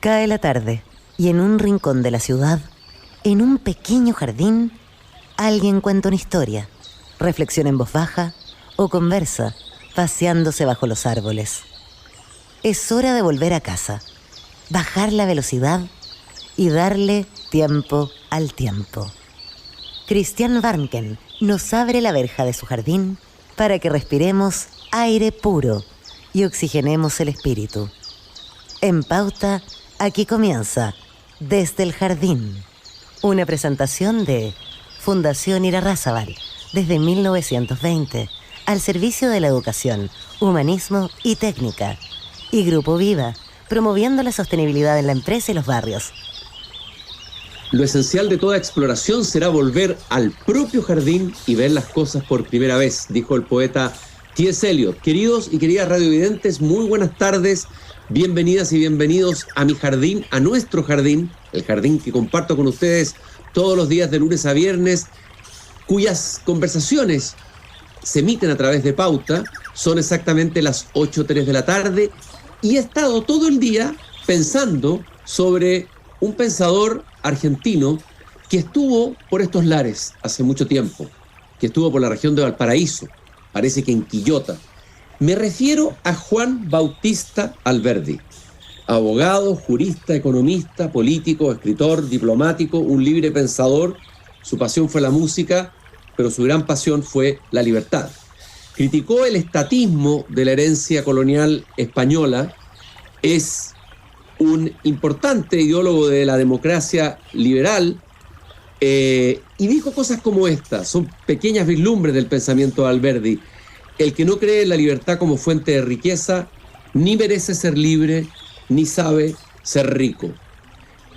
Cae la tarde y en un rincón de la ciudad, en un pequeño jardín, alguien cuenta una historia, reflexiona en voz baja o conversa, paseándose bajo los árboles. Es hora de volver a casa, bajar la velocidad y darle tiempo al tiempo. Christian Warnken nos abre la verja de su jardín para que respiremos aire puro y oxigenemos el espíritu. En Pauta, aquí comienza Desde el Jardín, una presentación de Fundación Irarrázaval, desde 1920, al servicio de la educación, humanismo y técnica, y Grupo Viva, promoviendo la sostenibilidad en la empresa y los barrios. Lo esencial de toda exploración será volver al propio jardín y ver las cosas por primera vez, dijo el poeta T.S. Eliot. Queridos y queridas radiovidentes, muy buenas tardes, bienvenidas y bienvenidos a mi jardín, a nuestro jardín, el jardín que comparto con ustedes todos los días de lunes a viernes, cuyas conversaciones se emiten a través de Pauta. Son exactamente las 8:03 de la tarde y he estado todo el día pensando sobre un pensador argentino que estuvo por estos lares hace mucho tiempo, que estuvo por la región de Valparaíso, parece que en Quillota. Me refiero a Juan Bautista Alberdi, abogado, jurista, economista, político, escritor, diplomático, un libre pensador. Su pasión fue la música, pero su gran pasión fue la libertad. Criticó el estatismo de la herencia colonial española, es un importante ideólogo de la democracia liberal, y dijo cosas como estas, son pequeñas vislumbres del pensamiento de Alberdi. El que no cree en la libertad como fuente de riqueza, ni merece ser libre, ni sabe ser rico.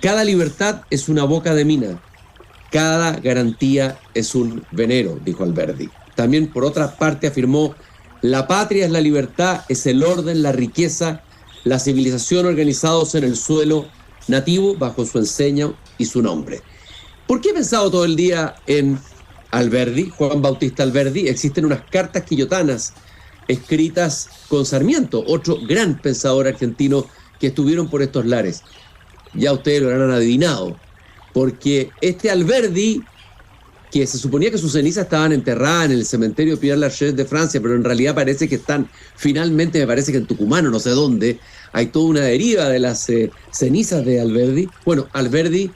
Cada libertad es una boca de mina, cada garantía es un venero, dijo Alberdi. También, por otra parte, afirmó: la patria es la libertad, es el orden, la riqueza, la civilización organizados en el suelo nativo bajo su enseña y su nombre. ¿Por qué he pensado todo el día en Alberdi, Juan Bautista Alberdi? Existen unas cartas quillotanas escritas con Sarmiento, otro gran pensador argentino que estuvieron por estos lares. Ya ustedes lo habrán adivinado, porque este Alberdi, que se suponía que sus cenizas estaban enterradas en el cementerio Père Lachaise de Francia, pero en realidad parece que están, finalmente me parece que en Tucumán o no sé dónde, hay toda una deriva de las cenizas de Alberdi. Bueno, Alberdi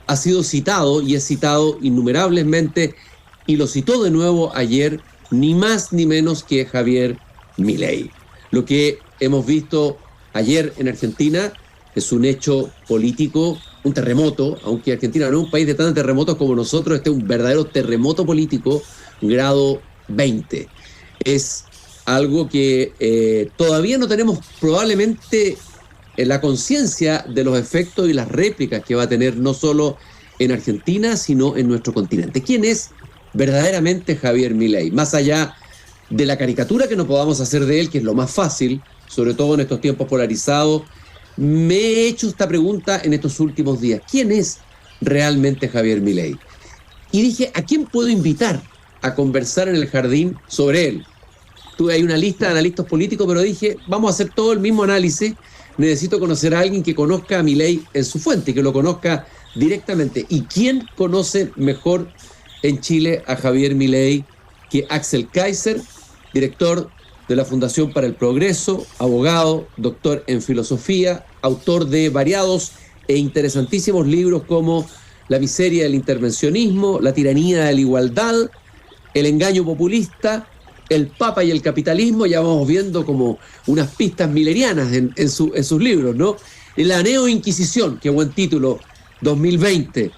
ha sido citado y es citado innumerablemente, y lo citó de nuevo ayer, ni más ni menos que Javier Milei. Lo que hemos visto ayer en Argentina es un hecho político, un terremoto, aunque Argentina no es un país de tantos terremotos como nosotros, este es un verdadero terremoto político, grado 20. Es algo que todavía no tenemos probablemente la conciencia de los efectos y las réplicas que va a tener no solo en Argentina, sino en nuestro continente. ¿Quién es verdaderamente Javier Milei? Más allá de la caricatura que no podamos hacer de él, que es lo más fácil, sobre todo en estos tiempos polarizados, me he hecho esta pregunta en estos últimos días. ¿Quién es realmente Javier Milei? Y dije, ¿a quién puedo invitar a conversar en el jardín sobre él? Tuve ahí una lista de analistas políticos, pero dije, vamos a hacer todo el mismo análisis. Necesito conocer a alguien que conozca a Milei en su fuente, que lo conozca directamente. ¿Y quién conoce mejor en Chile a Javier Milei que Axel Kaiser, director de la Fundación para el Progreso, abogado, doctor en filosofía, autor de variados e interesantísimos libros como La miseria del intervencionismo, La tiranía de la igualdad, El engaño populista, El Papa y el capitalismo? Ya vamos viendo como unas pistas milerianas en sus libros, ¿no? La Neoinquisición, qué buen título, 2020.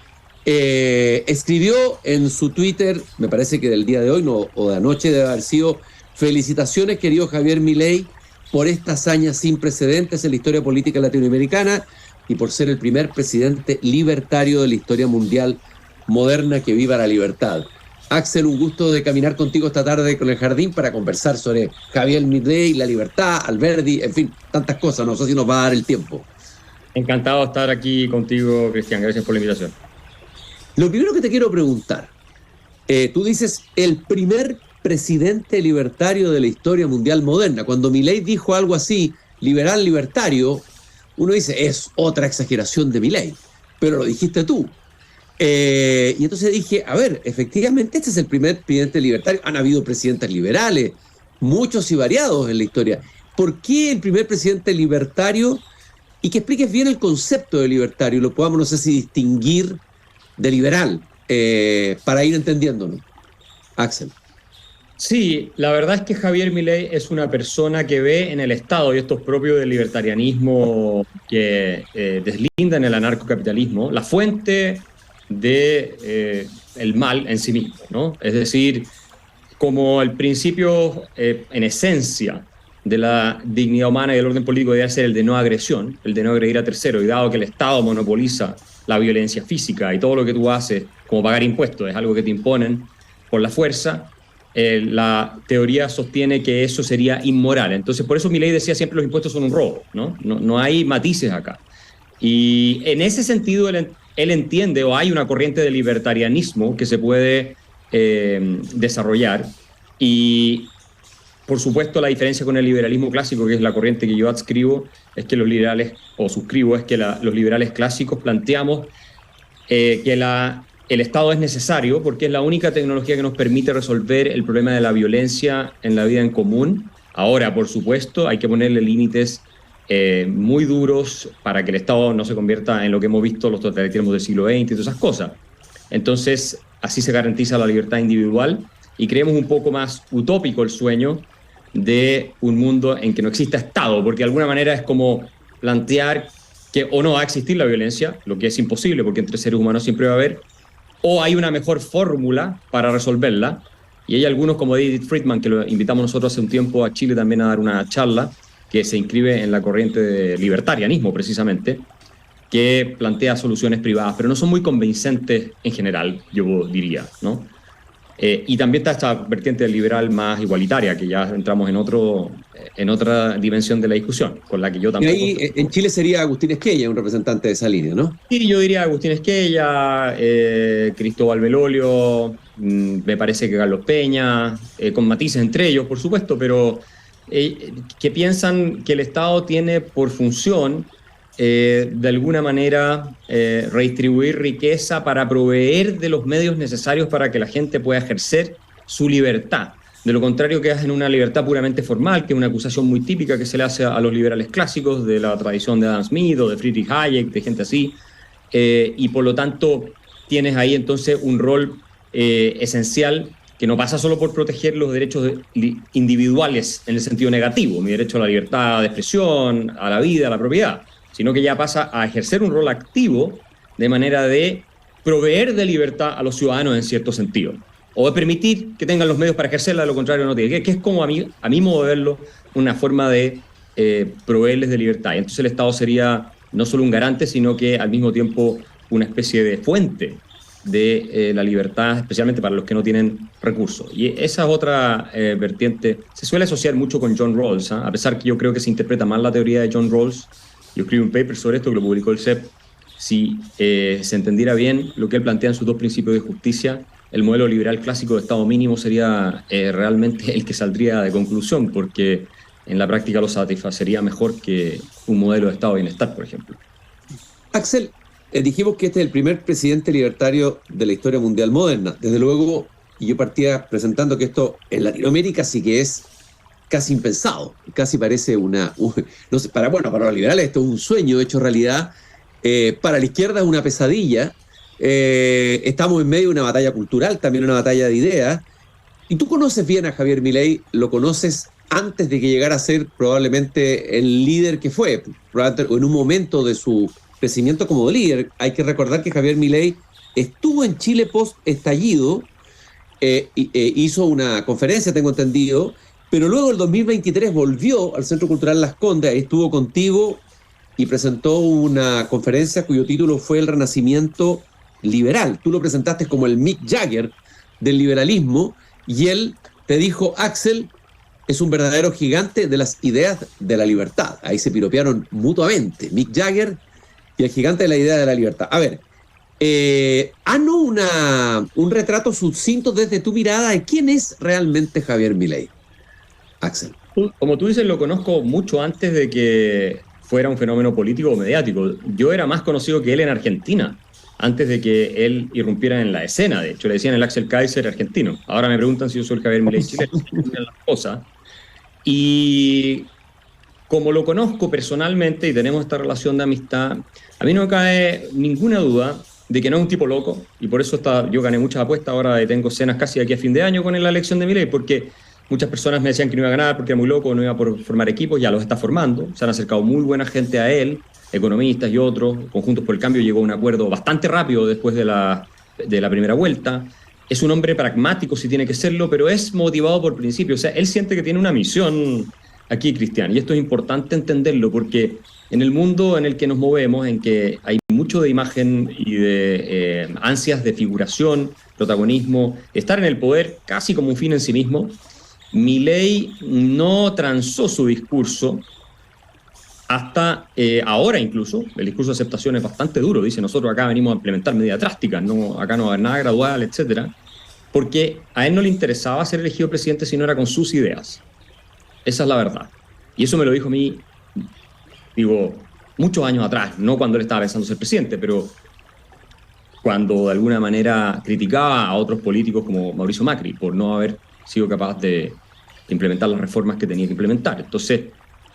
Escribió en su Twitter, me parece que del día de hoy no, o de anoche debe haber sido: felicitaciones, querido Javier Milei, por esta hazaña sin precedentes en la historia política latinoamericana y por ser el primer presidente libertario de la historia mundial moderna. Que viva la libertad. Axel, un gusto de caminar contigo esta tarde con el jardín para conversar sobre Javier Milei, la libertad, Alberdi, en fin, tantas cosas. No sé si nos va a dar el tiempo. Encantado de estar aquí contigo, Cristian. Gracias por la invitación. Lo primero que te quiero preguntar, tú dices el primer presidente libertario de la historia mundial moderna. Cuando Milei dijo algo así, liberal, libertario, uno dice, es otra exageración de Milei, pero lo dijiste tú. Y entonces dije, a ver, efectivamente este es el primer presidente libertario. Han habido presidentes liberales, muchos y variados en la historia. ¿Por qué el primer presidente libertario? Y que expliques bien el concepto de libertario, lo podamos, no sé si distinguir de liberal, para ir entendiéndolo. Axel. Sí, la verdad es que Javier Milei es una persona que ve en el Estado, y esto es propio del libertarianismo que deslinda en el anarcocapitalismo, la fuente de el mal en sí mismo, ¿no? Es decir, como el principio en esencia de la dignidad humana y del orden político debe ser el de no agresión, el de no agredir a terceros, y dado que el Estado monopoliza la violencia física y todo lo que tú haces, como pagar impuestos, es algo que te imponen por la fuerza, la teoría sostiene que eso sería inmoral. Entonces, por eso Milei decía siempre los impuestos son un robo, ¿no? No hay matices acá. Y en ese sentido él entiende, o hay una corriente de libertarianismo que se puede desarrollar, y por supuesto la diferencia con el liberalismo clásico, que es la corriente que yo adscribo, es que los liberales, o suscribo, es que los liberales clásicos planteamos que el Estado es necesario porque es la única tecnología que nos permite resolver el problema de la violencia en la vida en común. Ahora, por supuesto, hay que ponerle límites muy duros para que el Estado no se convierta en lo que hemos visto los totalitarismos del siglo XX y todas esas cosas. Entonces, así se garantiza la libertad individual y creemos un poco más utópico el sueño de un mundo en que no exista Estado, porque de alguna manera es como plantear que o no va a existir la violencia, lo que es imposible porque entre seres humanos siempre va a haber, o hay una mejor fórmula para resolverla. Y hay algunos como David Friedman, que lo invitamos nosotros hace un tiempo a Chile también a dar una charla, que se inscribe en la corriente de libertarianismo precisamente, que plantea soluciones privadas, pero no son muy convincentes en general, yo diría, ¿no? Y también está esta vertiente liberal más igualitaria, que ya entramos en otra dimensión de la discusión, con la que yo tampoco... Y ahí en Chile sería Agustín Esquella, un representante de esa línea, ¿no? Sí, yo diría Agustín Esquella, Cristóbal Belolio, me parece que Carlos Peña, con matices entre ellos, por supuesto, pero que piensan que el Estado tiene por función de alguna manera redistribuir riqueza para proveer de los medios necesarios para que la gente pueda ejercer su libertad. De lo contrario, quedas en una libertad puramente formal, que es una acusación muy típica que se le hace a los liberales clásicos de la tradición de Adam Smith o de Friedrich Hayek, de gente así, y por lo tanto tienes ahí entonces un rol esencial que no pasa solo por proteger los derechos individuales en el sentido negativo, mi derecho a la libertad de expresión, a la vida, a la propiedad, sino que ya pasa a ejercer un rol activo de manera de proveer de libertad a los ciudadanos en cierto sentido, o de permitir que tengan los medios para ejercerla, de lo contrario no tiene, que es como a mi modo de verlo, una forma de proveerles de libertad. Y entonces el Estado sería no solo un garante, sino que al mismo tiempo una especie de fuente de la libertad, especialmente para los que no tienen recursos. Y esa es otra vertiente. Se suele asociar mucho con John Rawls, a pesar que yo creo que se interpreta mal la teoría de John Rawls. Yo escribí un paper sobre esto que lo publicó el CEP. Si se entendiera bien lo que él plantea en sus dos principios de justicia, el modelo liberal clásico de Estado mínimo sería realmente el que saldría de conclusión, porque en la práctica lo satisfacería mejor que un modelo de Estado de bienestar, por ejemplo. Axel, dijimos que este es el primer presidente libertario de la historia mundial moderna. Desde luego, y yo partía presentando que esto en Latinoamérica sí que es casi impensado, casi parece no sé, para los liberales esto es un sueño hecho realidad, para la izquierda es una pesadilla. Estamos en medio de una batalla cultural, también una batalla de ideas, y tú conoces bien a Javier Milei, lo conoces antes de que llegara a ser probablemente el líder que fue, probablemente en un momento de su crecimiento como líder. Hay que recordar que Javier Milei estuvo en Chile post-estallido, hizo una conferencia, tengo entendido, pero luego el 2023 volvió al Centro Cultural Las Condes, ahí estuvo contigo y presentó una conferencia cuyo título fue El Renacimiento Liberal. Tú lo presentaste como el Mick Jagger del liberalismo y él te dijo, Axel es un verdadero gigante de las ideas de la libertad. Ahí se piropearon mutuamente, Mick Jagger y el gigante de la idea de la libertad. A ver, haznos un retrato sucinto desde tu mirada de quién es realmente Javier Milei. Axel. Como tú dices, lo conozco mucho antes de que fuera un fenómeno político o mediático. Yo era más conocido que él en Argentina, antes de que él irrumpiera en la escena. De hecho, le decían el Axel Kaiser argentino. Ahora me preguntan si yo soy el Javier Milei chileno. Las cosas. Y como lo conozco personalmente y tenemos esta relación de amistad, a mí no me cae ninguna duda de que no es un tipo loco, y por eso yo gané muchas apuestas, ahora tengo cenas casi aquí a fin de año con la elección de Milei, porque muchas personas me decían que no iba a ganar porque era muy loco, no iba a formar equipos, ya los está formando, se han acercado muy buena gente a él, economistas y otros, Conjuntos por el Cambio llegó a un acuerdo bastante rápido después de la primera vuelta. Es un hombre pragmático si tiene que serlo, pero es motivado por principios, o sea, él siente que tiene una misión aquí, Cristian, y esto es importante entenderlo porque en el mundo en el que nos movemos, en que hay mucho de imagen y de ansias de figuración, protagonismo, estar en el poder casi como un fin en sí mismo, Milei no transó su discurso hasta ahora incluso. El discurso de aceptación es bastante duro, dice nosotros acá venimos a implementar medidas drásticas, acá no va a haber nada gradual, etcétera, porque a él no le interesaba ser elegido presidente si no era con sus ideas. Esa es la verdad. Y eso me lo dijo a mí, muchos años atrás, no cuando él estaba pensando ser presidente, pero cuando de alguna manera criticaba a otros políticos como Mauricio Macri por no haber sido capaz de implementar las reformas que tenía que implementar. Entonces,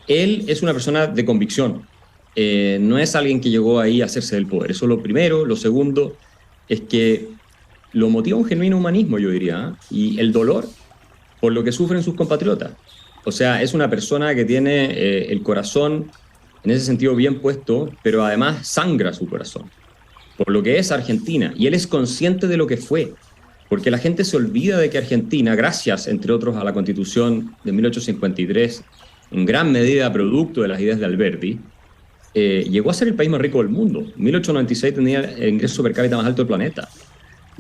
él es una persona de convicción. No es alguien que llegó ahí a hacerse del poder. Eso es lo primero. Lo segundo es que lo motiva un genuino humanismo, yo diría, y el dolor por lo que sufren sus compatriotas. O sea, es una persona que tiene el corazón en ese sentido bien puesto, pero además sangra su corazón por lo que es Argentina. Y él es consciente de lo que fue, porque la gente se olvida de que Argentina, gracias, entre otros, a la Constitución de 1853, en gran medida producto de las ideas de Alberti, llegó a ser el país más rico del mundo. En 1896 tenía el ingreso per cápita más alto del planeta.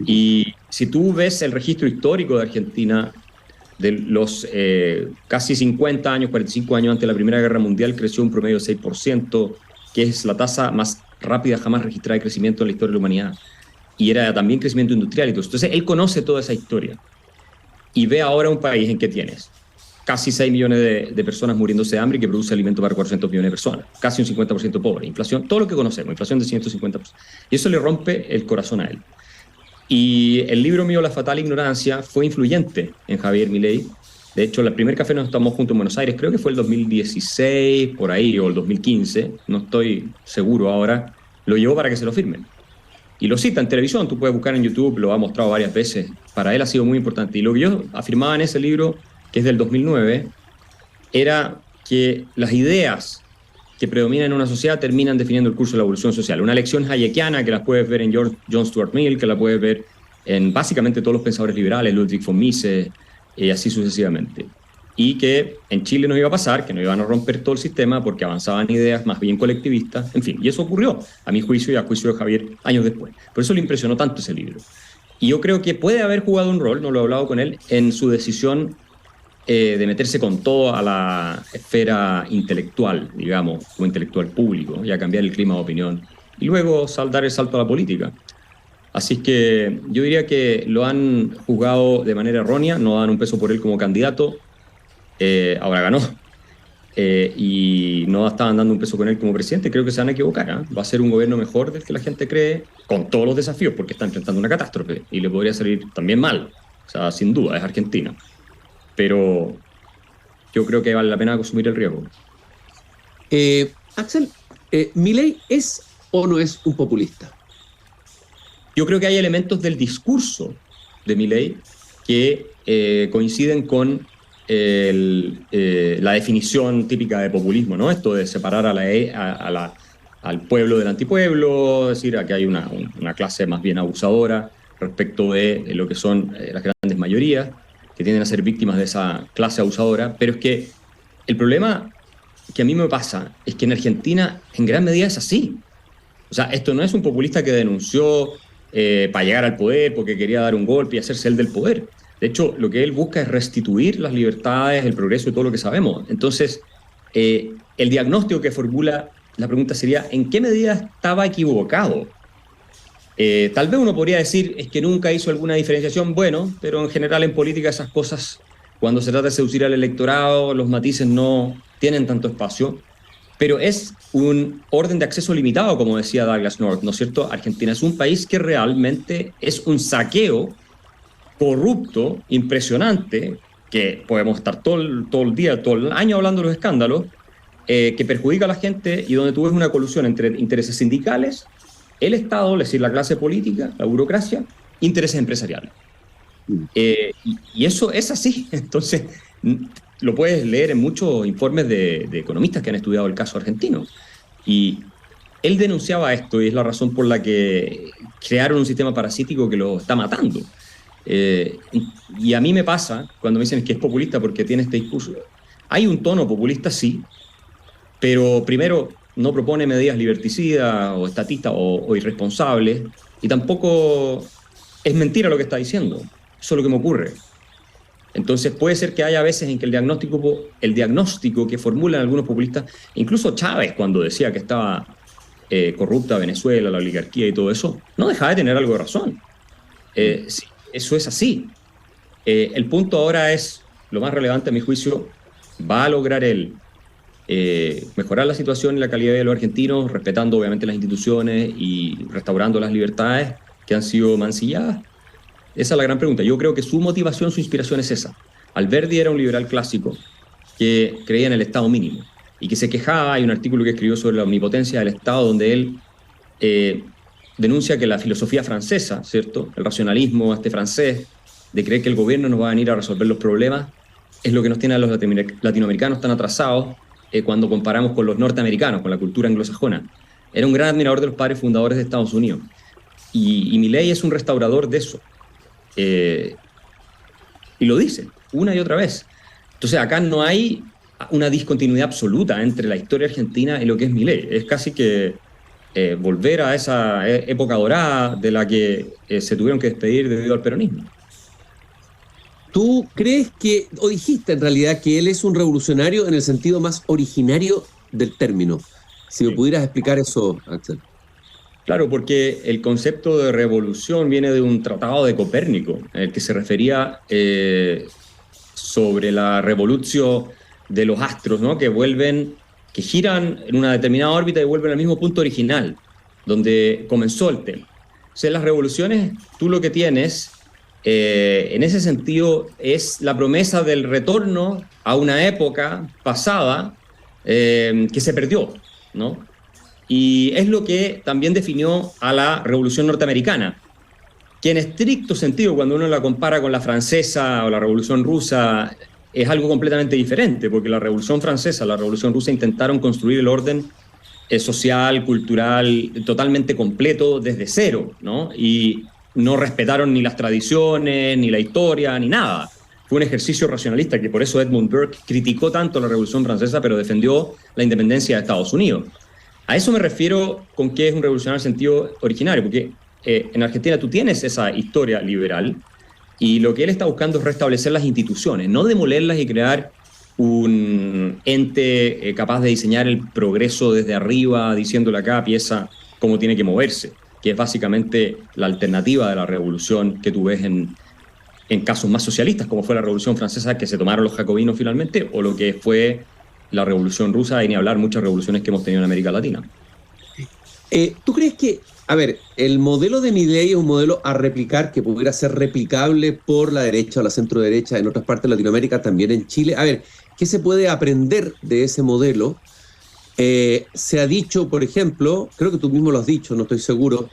Y si tú ves el registro histórico de Argentina, de los casi 50 años, 45 años antes de la Primera Guerra Mundial, creció un promedio de 6%, que es la tasa más rápida jamás registrada de crecimiento en la historia de la humanidad. Y era también crecimiento industrial y todo. Entonces, él conoce toda esa historia. Y ve ahora un país en que tienes casi 6 millones de personas muriéndose de hambre y que produce alimento para 400 millones de personas. Casi un 50% pobre. Inflación, todo lo que conocemos, inflación de 150%. Y eso le rompe el corazón a él. Y el libro mío, La fatal ignorancia, fue influyente en Javier Milei. De hecho, el primer café nos tomamos juntos en Buenos Aires, creo que fue el 2016, por ahí, o el 2015, no estoy seguro ahora, lo llevó para que se lo firmen. Y lo cita en televisión, tú puedes buscar en YouTube, lo ha mostrado varias veces. Para él ha sido muy importante. Y lo que yo afirmaba en ese libro, que es del 2009, era que las ideas que predominan en una sociedad terminan definiendo el curso de la evolución social. Una lección hayekiana que la puedes ver en John Stuart Mill, que la puedes ver en básicamente todos los pensadores liberales, Ludwig von Mises, y así sucesivamente. Y que en Chile nos iba a pasar, que nos iban a romper todo el sistema porque avanzaban ideas más bien colectivistas, en fin, y eso ocurrió, a mi juicio y a juicio de Javier, años después. Por eso le impresionó tanto ese libro. Y yo creo que puede haber jugado un rol, no lo he hablado con él, en su decisión de meterse con todo a la esfera intelectual, digamos, como intelectual público, y a cambiar el clima de opinión, y luego dar el salto a la política. Así que yo diría que lo han juzgado de manera errónea, no dan un peso por él como candidato, ahora ganó, y no estaban dando un peso con él como presidente. Creo que se van a equivocar, ¿eh? Va a ser un gobierno mejor del que la gente cree, con todos los desafíos, porque está enfrentando una catástrofe, y le podría salir también mal, o sea, sin duda, es Argentina. Pero yo creo que vale la pena asumir el riesgo. Axel, ¿Milei es o no es un populista? Yo creo que hay elementos del discurso de Milei que coinciden con la definición típica de populismo, ¿no? Esto de separar al pueblo del antipueblo, es decir, aquí hay una clase más bien abusadora respecto de lo que son las grandes mayorías, que tienden a ser víctimas de esa clase abusadora. Pero es que el problema que a mí me pasa es que en Argentina en gran medida es así. O sea, esto no es un populista que denunció para llegar al poder porque quería dar un golpe y hacerse él del poder. De hecho, lo que él busca es restituir las libertades, el progreso y todo lo que sabemos. Entonces, el diagnóstico que formula la pregunta sería, ¿en qué medida estaba equivocado? Tal vez uno podría decir, es que nunca hizo alguna diferenciación, bueno, pero en general en política esas cosas, cuando se trata de seducir al electorado, los matices no tienen tanto espacio. pero es un orden de acceso limitado, como decía Douglas North, ¿no es cierto? Argentina es un país que realmente es un saqueo corrupto, impresionante, que podemos estar todo el día, todo el año hablando de los escándalos, que perjudica a la gente y donde tú ves una colusión entre intereses sindicales, el Estado, es decir, la clase política, la burocracia, intereses empresariales. Y eso es así. Entonces, lo puedes leer en muchos informes de economistas que han estudiado el caso argentino. Y él denunciaba esto y es la razón por la que crearon un sistema parasítico que lo está matando. Y a mí me pasa cuando me dicen que es populista porque tiene este discurso. Hay un tono populista, sí, pero primero no propone medidas liberticidas o estatistas o irresponsables, y tampoco es mentira lo que está diciendo. Eso es lo que me ocurre. Entonces puede ser que haya veces en que el diagnóstico que formulan algunos populistas, incluso Chávez cuando decía que estaba corrupta Venezuela, la oligarquía y todo eso, no dejaba de tener algo de razón. Sí, eso es así. El punto ahora es, lo más relevante a mi juicio, ¿va a lograr él mejorar la situación y la calidad de los argentinos, respetando obviamente las instituciones y restaurando las libertades que han sido mancilladas? Esa es la gran pregunta. Yo creo que su motivación, su inspiración es esa. Alberdi era un liberal clásico que creía en el Estado mínimo y que se quejaba. Hay un artículo que escribió sobre la omnipotencia del Estado donde él denuncia que la filosofía francesa, ¿cierto?, el racionalismo francés de creer que el gobierno nos va a venir a resolver los problemas, es lo que nos tiene a los latinoamericanos tan atrasados cuando comparamos con los norteamericanos, con la cultura anglosajona. Era un gran admirador de los padres fundadores de Estados Unidos. Y Milei es un restaurador de eso. Y lo dice una y otra vez. Entonces acá no hay una discontinuidad absoluta entre la historia argentina y lo que es Milei. Es casi que volver a esa época dorada de la que se tuvieron que despedir debido al peronismo. ¿Tú crees que, o dijiste en realidad, que él es un revolucionario en el sentido más originario del término? Si me pudieras explicar eso, Axel. Claro, porque el concepto de revolución viene de un tratado de Copérnico, en el que se refería sobre la revolución de los astros, ¿no?, que giran en una determinada órbita y vuelven al mismo punto original, donde comenzó el tema. O sea, las revoluciones, tú lo que tienes, en ese sentido, es la promesa del retorno a una época pasada que se perdió, ¿no? Y es lo que también definió a la Revolución Norteamericana, que en estricto sentido, cuando uno la compara con la francesa o la Revolución Rusa, es algo completamente diferente, porque la Revolución Francesa, la Revolución Rusa intentaron construir el orden social, cultural, totalmente completo desde cero, ¿no? Y no respetaron ni las tradiciones, ni la historia, ni nada. Fue un ejercicio racionalista, que por eso Edmund Burke criticó tanto la Revolución Francesa, pero defendió la independencia de Estados Unidos. A eso me refiero con que es un revolucionario en sentido originario, porque en Argentina tú tienes esa historia liberal y lo que él está buscando es restablecer las instituciones, no demolerlas y crear un ente capaz de diseñar el progreso desde arriba, diciéndole a cada pieza cómo tiene que moverse, que es básicamente la alternativa de la revolución que tú ves en casos más socialistas, como fue la Revolución Francesa, que se tomaron los jacobinos finalmente, o lo que fue la Revolución Rusa, y ni hablar muchas revoluciones que hemos tenido en América Latina. ¿Tú crees que, a ver, el modelo de Milei es un modelo a replicar que pudiera ser replicable por la derecha o la centro derecha en otras partes de Latinoamérica, también en Chile? A ver, ¿qué se puede aprender de ese modelo? Se ha dicho, por ejemplo, creo que tú mismo lo has dicho, no estoy seguro,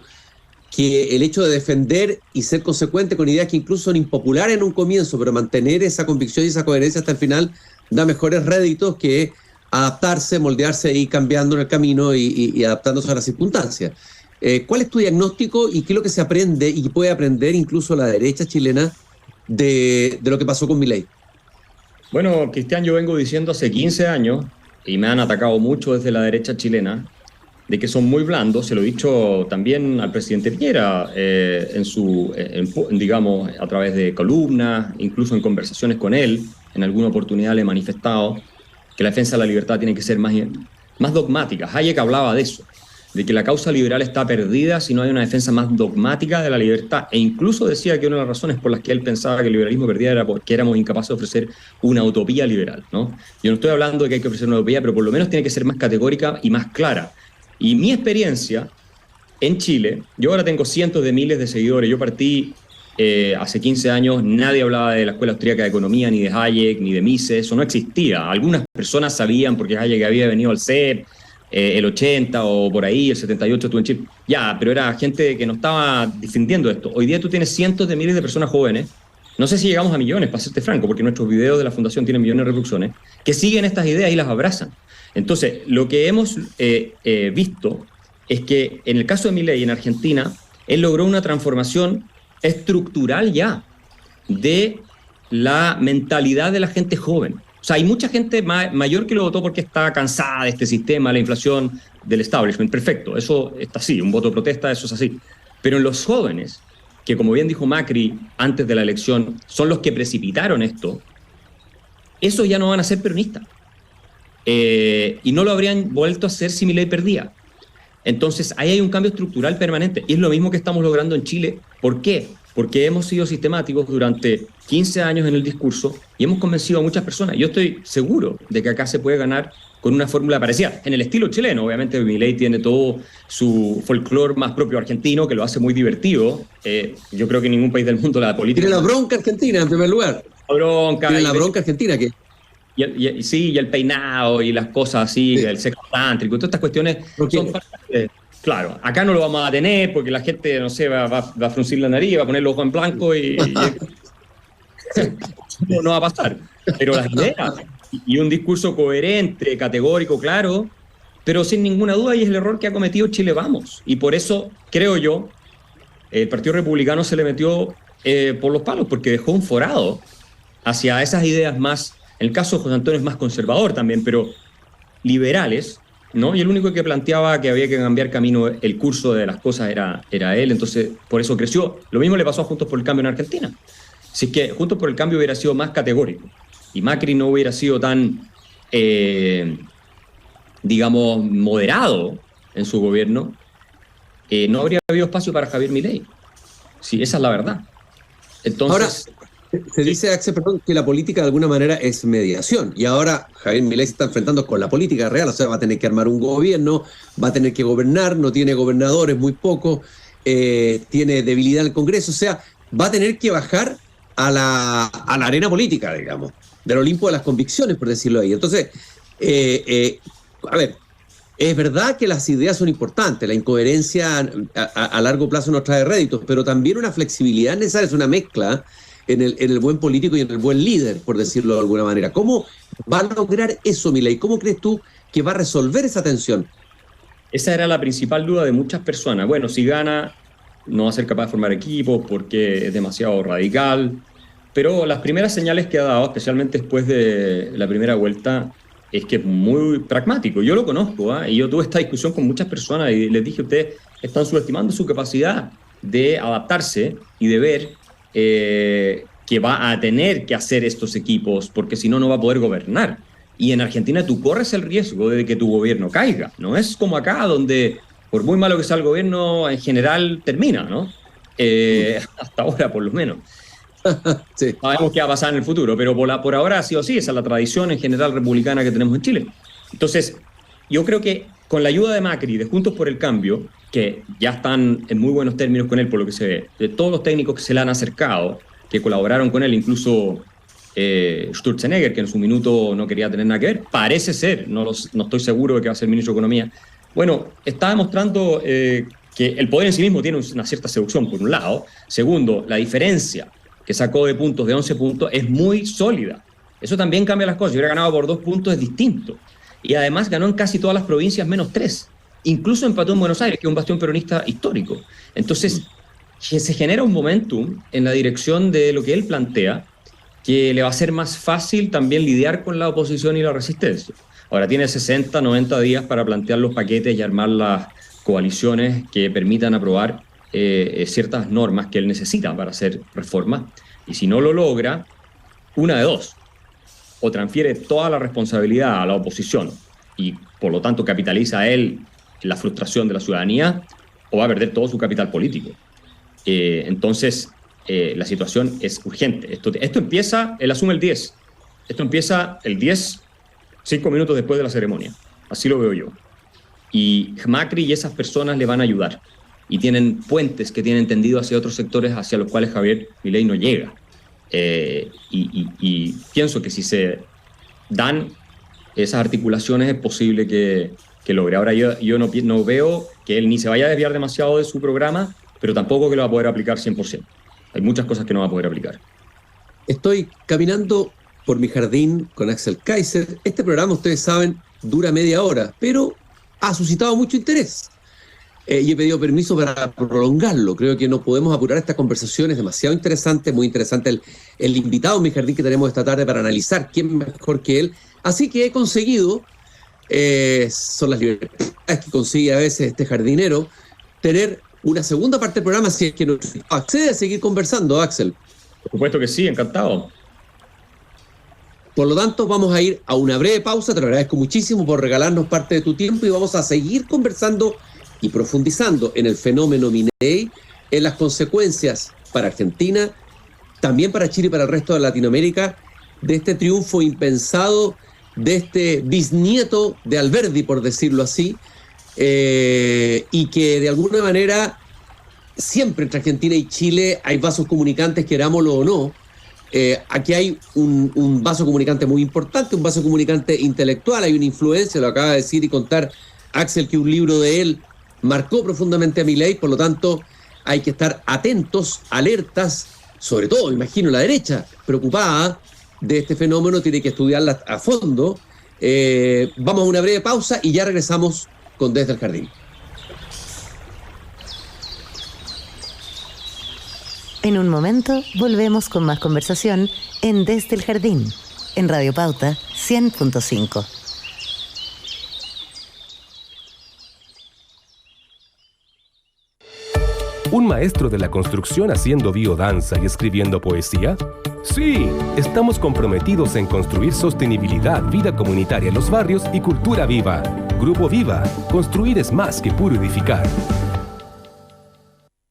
que el hecho de defender y ser consecuente con ideas que incluso son impopulares en un comienzo, pero mantener esa convicción y esa coherencia hasta el final da mejores réditos que adaptarse, moldearse y cambiando en el camino y adaptándose a las circunstancias. ¿Cuál es tu diagnóstico y qué es lo que se aprende y puede aprender incluso la derecha chilena de lo que pasó con Milei? Bueno, Cristian, yo vengo diciendo hace 15 años, y me han atacado mucho desde la derecha chilena, de que son muy blandos. Se lo he dicho también al presidente Piñera, digamos, a través de columnas, incluso en conversaciones con él. En alguna oportunidad le he manifestado que la defensa de la libertad tiene que ser más dogmática. Hayek hablaba de eso. de que la causa liberal está perdida si no hay una defensa más dogmática de la libertad, e incluso decía que una de las razones por las que él pensaba que el liberalismo perdía era porque éramos incapaces de ofrecer una utopía liberal, ¿no? Yo no estoy hablando de que hay que ofrecer una utopía, pero por lo menos tiene que ser más categórica y más clara. Y mi experiencia en Chile, yo ahora tengo cientos de miles de seguidores, yo partí hace 15 años, nadie hablaba de la Escuela Austríaca de Economía, ni de Hayek, ni de Mises, eso no existía. Algunas personas sabían porque Hayek había venido al CEP, el 80 o por ahí, el 78 estuvo en Chile. Ya, pero era gente que no estaba defendiendo esto. Hoy día tú tienes cientos de miles de personas jóvenes, no sé si llegamos a millones, para serte franco, porque nuestros videos de la Fundación tienen millones de reproducciones, que siguen estas ideas y las abrazan. Entonces, lo que hemos visto es que en el caso de Milei en Argentina, él logró una transformación estructural ya de la mentalidad de la gente joven. O sea, hay mucha gente mayor que lo votó porque está cansada de este sistema, la inflación del establishment. Perfecto, eso está así, un voto de protesta, eso es así. Pero en los jóvenes, que como bien dijo Macri antes de la elección, son los que precipitaron esto, esos ya no van a ser peronistas. Y no lo habrían vuelto a hacer si Milei perdía. Entonces, ahí hay un cambio estructural permanente. Y es lo mismo que estamos logrando en Chile. ¿Por qué? Porque hemos sido sistemáticos durante 15 años en el discurso y hemos convencido a muchas personas. Yo estoy seguro de que acá se puede ganar con una fórmula parecida, en el estilo chileno. Obviamente Milei tiene todo su folclore más propio argentino, que lo hace muy divertido. Yo creo que en ningún país del mundo la política... Tiene la bronca argentina, en primer lugar. La bronca... Tiene la bronca argentina que... Y el peinado y las cosas así, sí. El sexo tántrico, todas estas cuestiones son parte. Claro, acá no lo vamos a tener porque la gente, no sé, va a fruncir la nariz, va a poner los ojos en blanco y no va a pasar. Pero las ideas y un discurso coherente, categórico, claro, pero sin ninguna duda, y es el error que ha cometido Chile Vamos. Y por eso, creo yo, el Partido Republicano se le metió por los palos, porque dejó un forado hacia esas ideas más... En el caso de José Antonio es más conservador también, pero liberales, ¿no? Y el único que planteaba que había que cambiar camino, el curso de las cosas era él, entonces por eso creció. Lo mismo le pasó a Juntos por el Cambio en Argentina. Si es que Juntos por el Cambio hubiera sido más categórico y Macri no hubiera sido tan, digamos, moderado en su gobierno, no habría habido espacio para Javier Milei. Sí, esa es la verdad. Entonces... Ahora, se dice, Axel, perdón, que la política de alguna manera es mediación. Y ahora Javier Milei se está enfrentando con la política real. O sea, va a tener que armar un gobierno, va a tener que gobernar, no tiene gobernadores, muy pocos, tiene debilidad en el Congreso. O sea, va a tener que bajar a la arena política, digamos, del Olimpo de las convicciones, por decirlo ahí. Entonces, a ver, es verdad que las ideas son importantes, la incoherencia a largo plazo nos trae réditos, pero también una flexibilidad necesaria, es una mezcla en el buen político y en el buen líder, por decirlo de alguna manera. ¿Cómo va a lograr eso, Milei? ¿Cómo crees tú que va a resolver esa tensión? Esa era la principal duda de muchas personas. Bueno, si gana, no va a ser capaz de formar equipos porque es demasiado radical. Pero las primeras señales que ha dado, especialmente después de la primera vuelta, es que es muy pragmático. Yo lo conozco, y yo tuve esta discusión con muchas personas y les dije, ustedes están subestimando su capacidad de adaptarse y de ver que va a tener que hacer estos equipos porque si no, no va a poder gobernar. Y en Argentina tú corres el riesgo de que tu gobierno caiga. No es como acá, donde por muy malo que sea el gobierno, en general termina, ¿no? Hasta ahora, por lo menos. Sí. Sabemos qué va a pasar en el futuro, pero por ahora ha sido así. Esa es la tradición en general republicana que tenemos en Chile. Entonces, yo creo que con la ayuda de Macri, de Juntos por el Cambio, que ya están en muy buenos términos con él, por lo que se ve, de todos los técnicos que se le han acercado, que colaboraron con él, incluso Sturzenegger, que en su minuto no quería tener nada que ver, parece ser, no estoy seguro de que va a ser ministro de Economía. Bueno, está demostrando que el poder en sí mismo tiene una cierta seducción, por un lado. Segundo, la diferencia que sacó de puntos, de 11 puntos, es muy sólida. Eso también cambia las cosas. Si hubiera ganado por 2 puntos es distinto. Y además ganó en casi todas las provincias menos 3. Incluso empató en Buenos Aires, que es un bastión peronista histórico. Entonces, se genera un momentum en la dirección de lo que él plantea, que le va a ser más fácil también lidiar con la oposición y la resistencia. Ahora tiene 60, 90 días para plantear los paquetes y armar las coaliciones que permitan aprobar ciertas normas que él necesita para hacer reformas. Y si no lo logra, una de dos: o transfiere toda la responsabilidad a la oposición y por lo tanto capitaliza a él la frustración de la ciudadanía o va a perder todo su capital político. Entonces, la situación es urgente. Esto empieza, él asume el 10. Esto empieza el 10, 5 minutos después de la ceremonia. Así lo veo yo. Y Macri y esas personas le van a ayudar. Y tienen puentes que tienen tendido hacia otros sectores hacia los cuales Javier Milei no llega. Y pienso que si se dan esas articulaciones es posible que logre. Ahora yo no veo que él ni se vaya a desviar demasiado de su programa, pero tampoco que lo va a poder aplicar 100%. Hay muchas cosas que no va a poder aplicar. Estoy caminando por mi jardín con Axel Kaiser. Este programa, ustedes saben, dura media hora, pero ha suscitado mucho interés. Y he pedido permiso para prolongarlo. Creo que no podemos apurar esta conversación, es demasiado interesante, muy interesante el invitado en mi jardín que tenemos esta tarde para analizar quién mejor que él. Así que he conseguido, son las libertades que consigue a veces este jardinero, tener una segunda parte del programa si es que nos accede a seguir conversando, Axel. Por supuesto que sí, encantado. Por lo tanto, vamos a ir a una breve pausa. Te lo agradezco muchísimo por regalarnos parte de tu tiempo y vamos a seguir conversando y profundizando en el fenómeno Milei, en las consecuencias para Argentina, también para Chile y para el resto de Latinoamérica, de este triunfo impensado, de este bisnieto de Alberdi, por decirlo así, y que de alguna manera siempre entre Argentina y Chile hay vasos comunicantes, querámoslo o no. Aquí hay un vaso comunicante muy importante, un vaso comunicante intelectual, hay una influencia, lo acaba de decir y contar Axel, que un libro de él marcó profundamente a Milei, por lo tanto hay que estar atentos, alertas, sobre todo, me imagino, la derecha, preocupada de este fenómeno, tiene que estudiarla a fondo. Vamos a una breve pausa y ya regresamos con Desde el Jardín. En un momento volvemos con más conversación en Desde el Jardín, en Radio Pauta 100.5. ¿Un maestro de la construcción haciendo biodanza y escribiendo poesía? Sí, estamos comprometidos en construir sostenibilidad, vida comunitaria en los barrios y cultura viva. Grupo Viva, construir es más que puro edificar.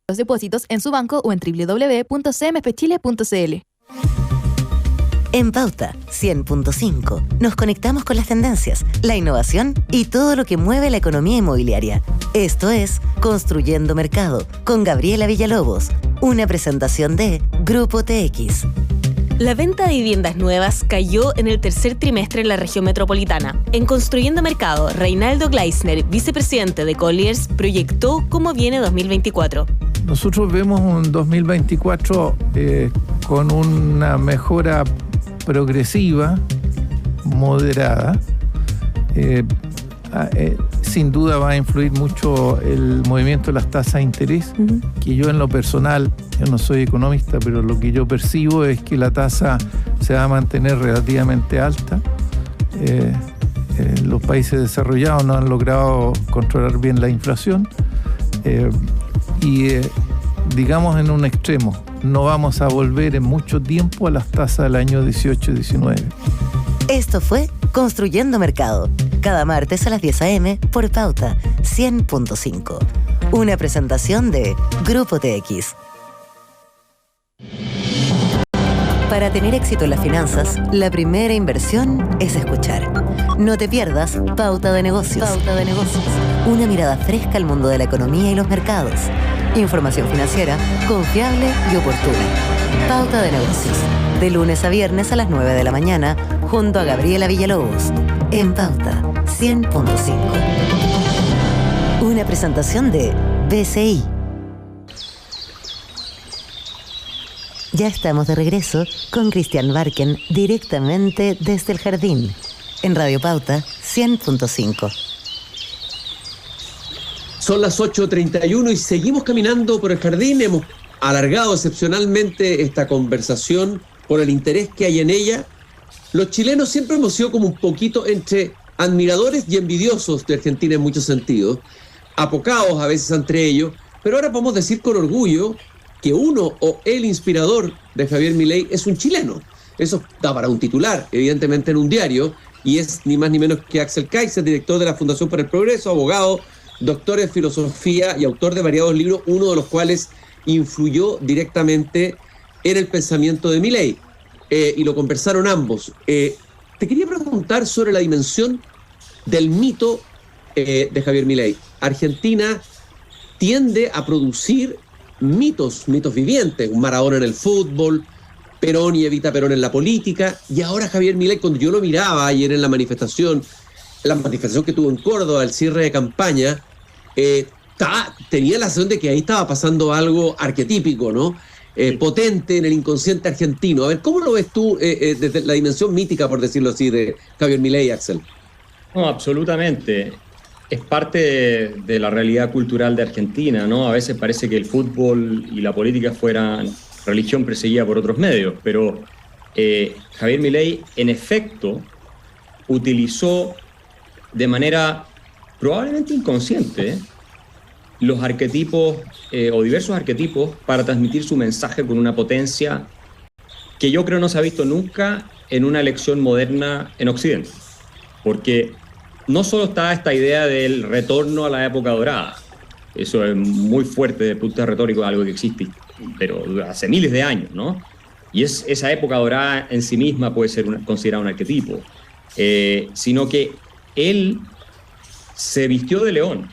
Los depósitos en su banco o en www.cmfchile.cl. En Pauta 100.5 nos conectamos con las tendencias, la innovación y todo lo que mueve la economía inmobiliaria. Esto es Construyendo Mercado con Gabriela Villalobos, una presentación de Grupo TX. La venta de viviendas nuevas cayó en el tercer trimestre en la región metropolitana. En Construyendo Mercado, Reinaldo Gleisner, vicepresidente de Colliers, proyectó cómo viene 2024. Nosotros vemos un 2024 con una mejora progresiva, moderada. Sin duda va a influir mucho el movimiento de las tasas de interés, que yo en lo personal, yo no soy economista, pero lo que yo percibo es que la tasa se va a mantener relativamente alta. Los países desarrollados no han logrado controlar bien la inflación digamos en un extremo, no vamos a volver en mucho tiempo a las tasas del año 18-19. Esto fue Construyendo Mercado, cada martes a las 10 a.m. por Pauta 100.5. Una presentación de Grupo TX. Para tener éxito en las finanzas, la primera inversión es escuchar. No te pierdas Pauta de Negocios. Pauta de Negocios. Una mirada fresca al mundo de la economía y los mercados. Información financiera confiable y oportuna. Pauta de Negocios. De lunes a viernes a las 9 de la mañana, junto a Gabriela Villalobos. En Pauta 100.5. Una presentación de BCI. Ya estamos de regreso con Cristian Barken directamente desde el jardín, en Radio Pauta 100.5. Son las 8:31 y seguimos caminando por el jardín. Hemos alargado excepcionalmente esta conversación por el interés que hay en ella. Los chilenos siempre hemos sido como un poquito entre admiradores y envidiosos de Argentina en muchos sentidos, apocados a veces entre ellos, pero ahora podemos decir con orgullo que uno o el inspirador de Javier Milei es un chileno. Eso da para un titular, evidentemente en un diario, y es ni más ni menos que Axel Kaiser, director de la Fundación para el Progreso, abogado, doctor en filosofía y autor de variados libros, uno de los cuales influyó directamente en el pensamiento de Milei, y lo conversaron ambos. Te quería preguntar sobre la dimensión del mito de Javier Milei. Argentina tiende a producir mitos vivientes, un Maradona en el fútbol, Perón y Evita Perón en la política, y ahora Javier Milei, cuando yo lo miraba ayer en la manifestación que tuvo en Córdoba, el cierre de campaña, tenía la sensación de que ahí estaba pasando algo arquetípico, ¿no? Potente en el inconsciente argentino. A ver, ¿cómo lo ves tú desde la dimensión mítica, por decirlo así, de Javier Milei, Axel? No, absolutamente. Es parte de la realidad cultural de Argentina, ¿no? A veces parece que el fútbol y la política fueran religión perseguida por otros medios, pero Javier Milei, en efecto, utilizó de manera probablemente inconsciente los arquetipos o diversos arquetipos para transmitir su mensaje con una potencia que yo creo no se ha visto nunca en una elección moderna en Occidente. Porque no solo está esta idea del retorno a la época dorada, eso es muy fuerte desde el punto de vista retórico, algo que existe, pero hace miles de años, ¿no? Y esa época dorada en sí misma puede ser considerada un arquetipo, sino que él se vistió de león.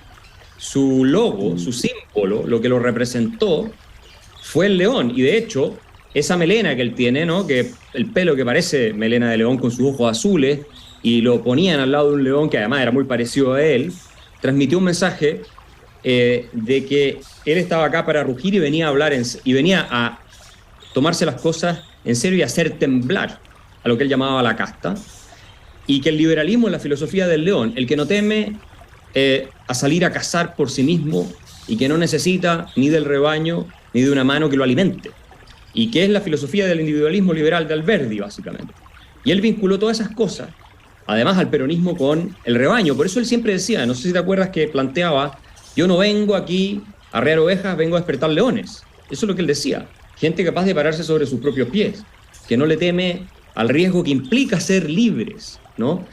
Su logo, su símbolo, lo que lo representó fue el león, y de hecho esa melena que él tiene, ¿no? Que el pelo que parece melena de león con sus ojos azules, y lo ponían al lado de un león que además era muy parecido a él, transmitió un mensaje de que él estaba acá para rugir y venía a hablar y venía a tomarse las cosas en serio y hacer temblar a lo que él llamaba la casta, y que el liberalismo es la filosofía del león, el que no teme a salir a cazar por sí mismo y que no necesita ni del rebaño ni de una mano que lo alimente, y que es la filosofía del individualismo liberal de Alberdi, básicamente. Y él vinculó todas esas cosas, además al peronismo, con el rebaño. Por eso él siempre decía, no sé si te acuerdas, que planteaba: yo no vengo aquí a arrear ovejas, vengo a despertar leones. Eso es lo que él decía. Gente capaz de pararse sobre sus propios pies, que no le teme al riesgo que implica ser libres, ¿no?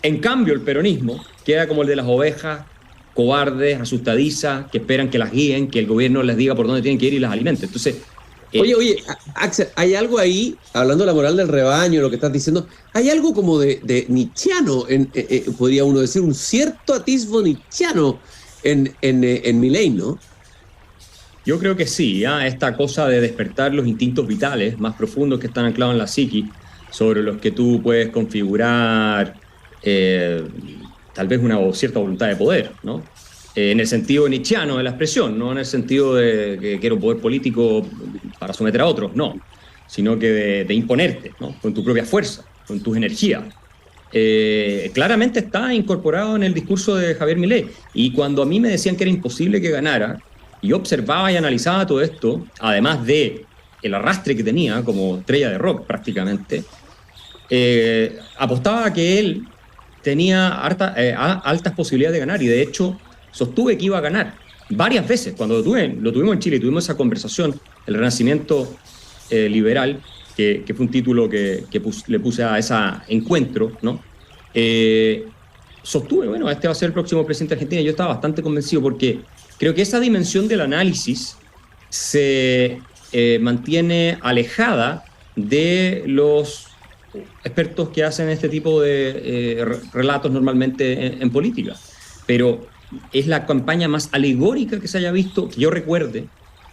En cambio, el peronismo queda como el de las ovejas cobardes, asustadizas, que esperan que las guíen, que el gobierno les diga por dónde tienen que ir y las alimente. Entonces, Oye, Axel, hay algo ahí, hablando de la moral del rebaño, lo que estás diciendo, hay algo como de nietzscheano, podría uno decir, un cierto atisbo nietzscheano en Milei, ¿no? Yo creo que sí, esta cosa de despertar los instintos vitales más profundos que están anclados en la psiqui, sobre los que tú puedes configurar tal vez una cierta voluntad de poder, ¿no? En el sentido nietzscheano de la expresión, no en el sentido de que quiero poder político para someter a otros, no, sino que de imponerte, ¿no? Con tu propia fuerza, con tus energías. Claramente está incorporado en el discurso de Javier Milei, y cuando a mí me decían que era imposible que ganara, y yo observaba y analizaba todo esto, además de el arrastre que tenía como estrella de rock prácticamente, apostaba a que él tenía altas posibilidades de ganar, y de hecho sostuve que iba a ganar varias veces. Cuando lo tuvimos en Chile, tuvimos esa conversación, el Renacimiento Liberal, que fue un título que le puse a ese encuentro, ¿no? Sostuve, bueno, este va a ser el próximo presidente de Argentina. Yo estaba bastante convencido, porque creo que esa dimensión del análisis se mantiene alejada de los expertos que hacen este tipo de relatos normalmente en política. Pero es la campaña más alegórica que se haya visto, que yo recuerde,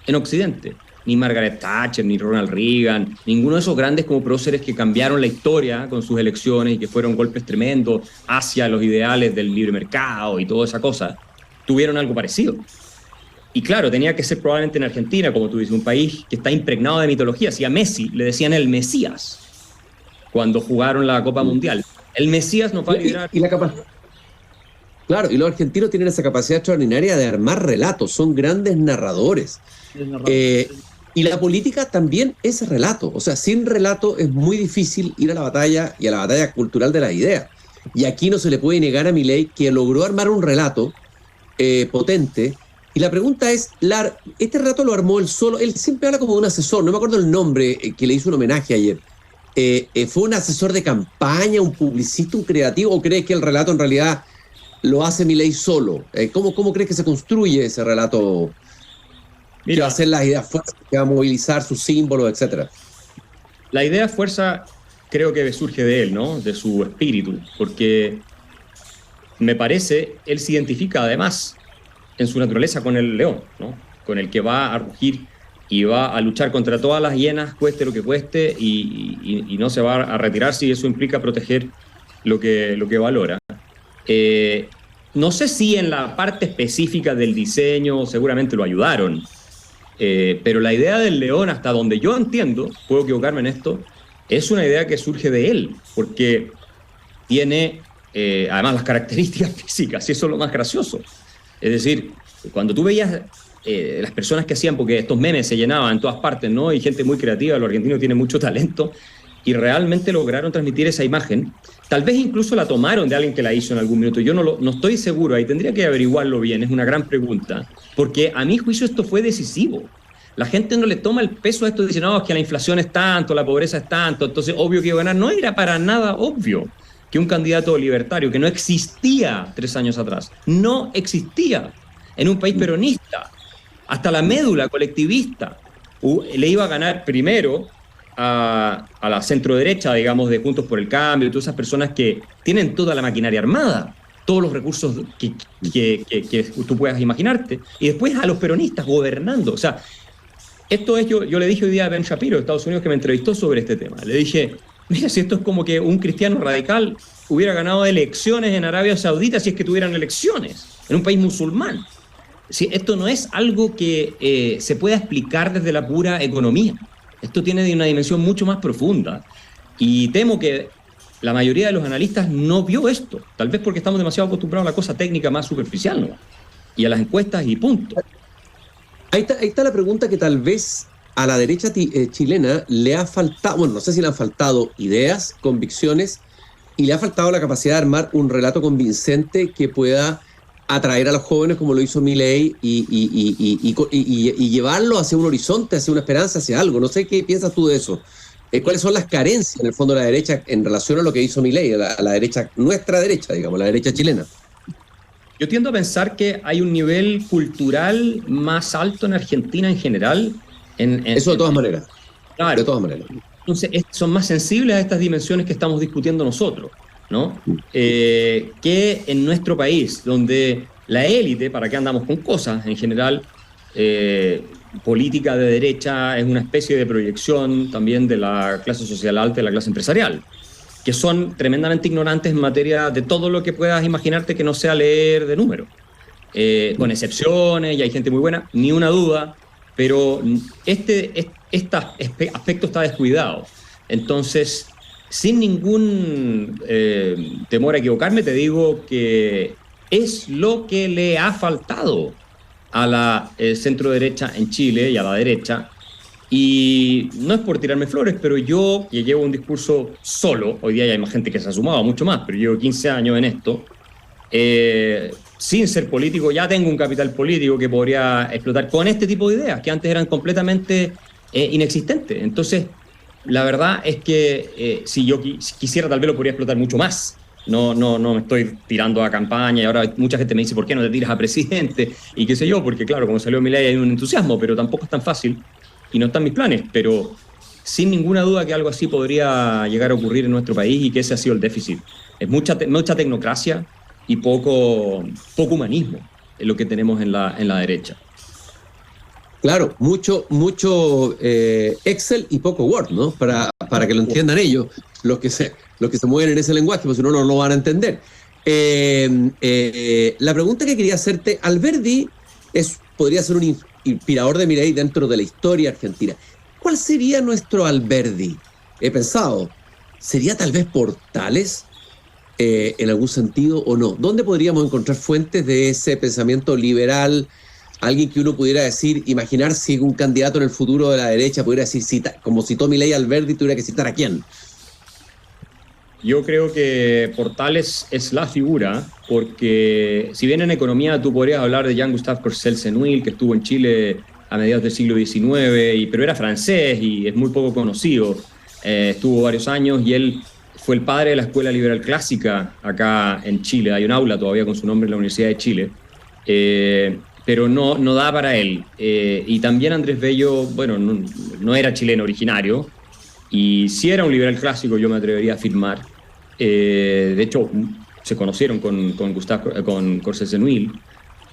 en Occidente. Ni Margaret Thatcher, ni Ronald Reagan, ninguno de esos grandes como próceres que cambiaron la historia con sus elecciones y que fueron golpes tremendos hacia los ideales del libre mercado y toda esa cosa, tuvieron algo parecido. Y claro, tenía que ser probablemente en Argentina, como tú dices, un país que está impregnado de mitología. Si a Messi le decían el Mesías cuando jugaron la Copa Mundial. El Mesías nos va a liderar. Y la capacidad. Claro, y los argentinos tienen esa capacidad extraordinaria de armar relatos, son grandes narradores. Y la política también es relato, o sea, sin relato es muy difícil ir a la batalla y a la batalla cultural de las ideas. Y aquí no se le puede negar a Milei que logró armar un relato potente. Y la pregunta es, ¿este relato lo armó él solo? Él siempre habla como de un asesor, no me acuerdo el nombre que le hizo un homenaje ayer. ¿Fue un asesor de campaña, un publicista, un creativo, o crees que el relato en realidad lo hace Milei solo? ¿Cómo crees que se construye ese relato? ¿Qué va a ser las ideas fuerzas que va a movilizar sus símbolos, etcétera? La idea fuerza creo que surge de él, ¿no? De su espíritu, porque me parece, él se identifica además en su naturaleza con el león, ¿no? Con el que va a rugir y va a luchar contra todas las hienas, cueste lo que cueste, y no se va a retirar si eso implica proteger lo que valora. No sé si en la parte específica del diseño seguramente lo ayudaron, pero la idea del león, hasta donde yo entiendo, puedo equivocarme en esto, es una idea que surge de él, porque tiene además las características físicas, y eso es lo más gracioso. Es decir, cuando tú veías las personas que hacían, porque estos memes se llenaban en todas partes, ¿no? Y gente muy creativa, los argentinos tienen mucho talento, y realmente lograron transmitir esa imagen. Tal vez incluso la tomaron de alguien que la hizo en algún minuto. Yo no estoy seguro, ahí tendría que averiguarlo bien, es una gran pregunta, porque a mi juicio esto fue decisivo. La gente no le toma el peso a esto diciendo, no, es que la inflación es tanto, la pobreza es tanto, entonces obvio que iba a ganar. No era para nada obvio que un candidato libertario que no existía 3 años atrás, no existía en un país peronista, hasta la médula colectivista, le iba a ganar primero a la centroderecha, digamos, de Juntos por el Cambio, todas esas personas que tienen toda la maquinaria armada, todos los recursos que tú puedas imaginarte, y después a los peronistas gobernando. O sea, esto es, yo le dije hoy día a Ben Shapiro de Estados Unidos, que me entrevistó sobre este tema. Le dije, mira, si esto es como que un cristiano radical hubiera ganado elecciones en Arabia Saudita, si es que tuvieran elecciones, en un país musulmán. Si esto no es algo que se pueda explicar desde la pura economía. Esto tiene una dimensión mucho más profunda. Y temo que la mayoría de los analistas no vio esto. Tal vez porque estamos demasiado acostumbrados a la cosa técnica más superficial, ¿no? Y a las encuestas y punto. Ahí está la pregunta que tal vez a la derecha chilena le ha faltado, bueno, no sé si le han faltado ideas, convicciones, y le ha faltado la capacidad de armar un relato convincente que pueda atraer a los jóvenes como lo hizo Milei y llevarlo hacia un horizonte, hacia una esperanza, hacia algo. No sé qué piensas tú de eso. ¿Cuáles son las carencias en el fondo de la derecha en relación a lo que hizo Milei, a la derecha, nuestra derecha, digamos, la derecha chilena? Yo tiendo a pensar que hay un nivel cultural más alto en Argentina en general. Eso de todas maneras. Claro. De todas maneras. Entonces, son más sensibles a estas dimensiones que estamos discutiendo nosotros, ¿no? Que en nuestro país, donde la élite, ¿para qué andamos con cosas? En general, política de derecha es una especie de proyección también de la clase social alta y la clase empresarial, que son tremendamente ignorantes en materia de todo lo que puedas imaginarte que no sea leer de números. Con excepciones, y hay gente muy buena, ni una duda, pero este aspecto está descuidado. Entonces, sin ningún temor a equivocarme, te digo que es lo que le ha faltado a la centro-derecha en Chile y a la derecha. Y no es por tirarme flores, pero yo, que llevo un discurso solo, hoy día ya hay más gente que se ha sumado, mucho más, pero llevo 15 años en esto, sin ser político, ya tengo un capital político que podría explotar con este tipo de ideas, que antes eran completamente inexistentes. Entonces, la verdad es que si yo quisiera, tal vez lo podría explotar mucho más. No me estoy tirando a campaña, y ahora mucha gente me dice, ¿por qué no te tiras a presidente? Y qué sé yo, porque claro, como salió Milei hay un entusiasmo, pero tampoco es tan fácil y no están mis planes, pero sin ninguna duda que algo así podría llegar a ocurrir en nuestro país, y que ese ha sido el déficit. Es mucha tecnocracia y poco humanismo es lo que tenemos en la derecha. Claro, mucho Excel y poco Word, ¿no? Para que lo entiendan ellos, los que se mueven en ese lenguaje, porque si no, no lo van a entender. La pregunta que quería hacerte, Alberdi podría ser un inspirador de Milei dentro de la historia argentina. ¿Cuál sería nuestro Alberdi? He pensado, ¿sería tal vez Portales en algún sentido o no? ¿Dónde podríamos encontrar fuentes de ese pensamiento liberal? Alguien que uno pudiera decir, imaginar si un candidato en el futuro de la derecha pudiera decir, como citó Milei Alberdi, tuviera que citar a quién. Yo creo que Portales es la figura, porque si bien en economía tú podrías hablar de Jean-Gustave Courcelles-Senuil, que estuvo en Chile a mediados del siglo XIX, pero era francés y es muy poco conocido, estuvo varios años, y él fue el padre de la Escuela Liberal Clásica acá en Chile. Hay un aula todavía con su nombre en la Universidad de Chile. Pero no da para él. Y también Andrés Bello, bueno, no era chileno originario, y sí era un liberal clásico, yo me atrevería a afirmar. De hecho, se conocieron con Corsés de Nuil,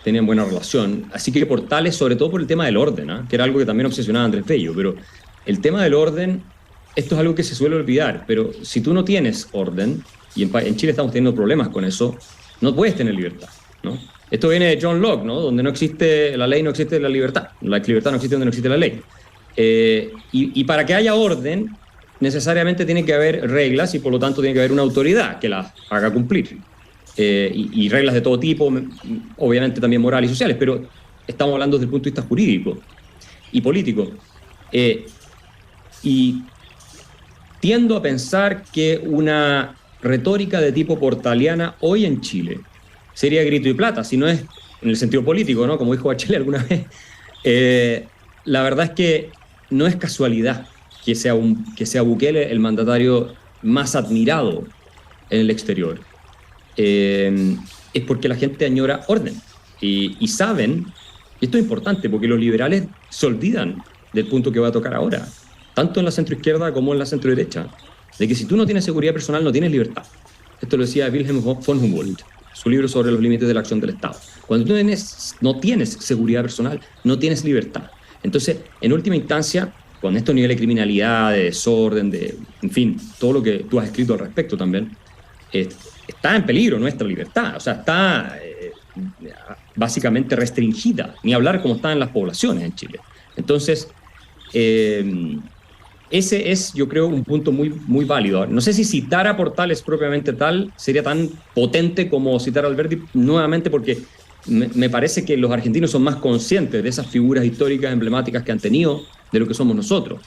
tenían buena relación. Así que Portales, sobre todo por el tema del orden, que era algo que también obsesionaba a Andrés Bello, pero el tema del orden, esto es algo que se suele olvidar, pero si tú no tienes orden, y en Chile estamos teniendo problemas con eso, no puedes tener libertad, ¿no? Esto viene de John Locke, ¿no? Donde no existe la ley, no existe la libertad. La libertad no existe donde no existe la ley. Y para que haya orden, necesariamente tiene que haber reglas y por lo tanto tiene que haber una autoridad que las haga cumplir. Y reglas de todo tipo, obviamente también morales y sociales, pero estamos hablando desde el punto de vista jurídico y político. Y tiendo a pensar que una retórica de tipo portaliana hoy en Chile sería grito y plata, si no es en el sentido político, ¿no? Como dijo Bachelet alguna vez. La verdad es que no es casualidad que sea Bukele el mandatario más admirado en el exterior. Es porque la gente añora orden. Y saben, y esto es importante, porque los liberales se olvidan del punto que va a tocar ahora, tanto en la centroizquierda como en la centroderecha, de que si tú no tienes seguridad personal, no tienes libertad. Esto lo decía Wilhelm von Humboldt, su libro sobre los límites de la acción del Estado. Cuando tú no tienes seguridad personal, no tienes libertad. Entonces, en última instancia, con estos niveles de criminalidad, de desorden, en fin, todo lo que tú has escrito al respecto también, está en peligro nuestra libertad. O sea, está básicamente restringida, ni hablar como están las poblaciones en Chile. Entonces, ese es, yo creo, un punto muy, muy válido. No sé si citar a Portales propiamente tal sería tan potente como citar a Alberti, nuevamente porque me parece que los argentinos son más conscientes de esas figuras históricas emblemáticas que han tenido de lo que somos nosotros.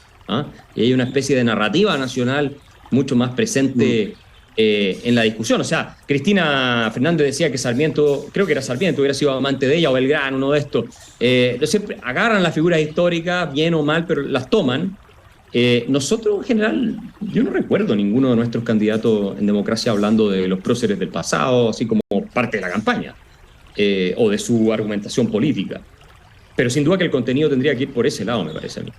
Y hay una especie de narrativa nacional mucho más presente en la discusión. O sea, Cristina Fernández decía que Sarmiento, creo que era Sarmiento, hubiera sido amante de ella, o Belgrano, uno de estos. Siempre agarran las figuras históricas, bien o mal, pero las toman. Nosotros, en general, yo no recuerdo ninguno de nuestros candidatos en democracia hablando de los próceres del pasado, así como parte de la campaña, o de su argumentación política. Pero sin duda que el contenido tendría que ir por ese lado, me parece a mí.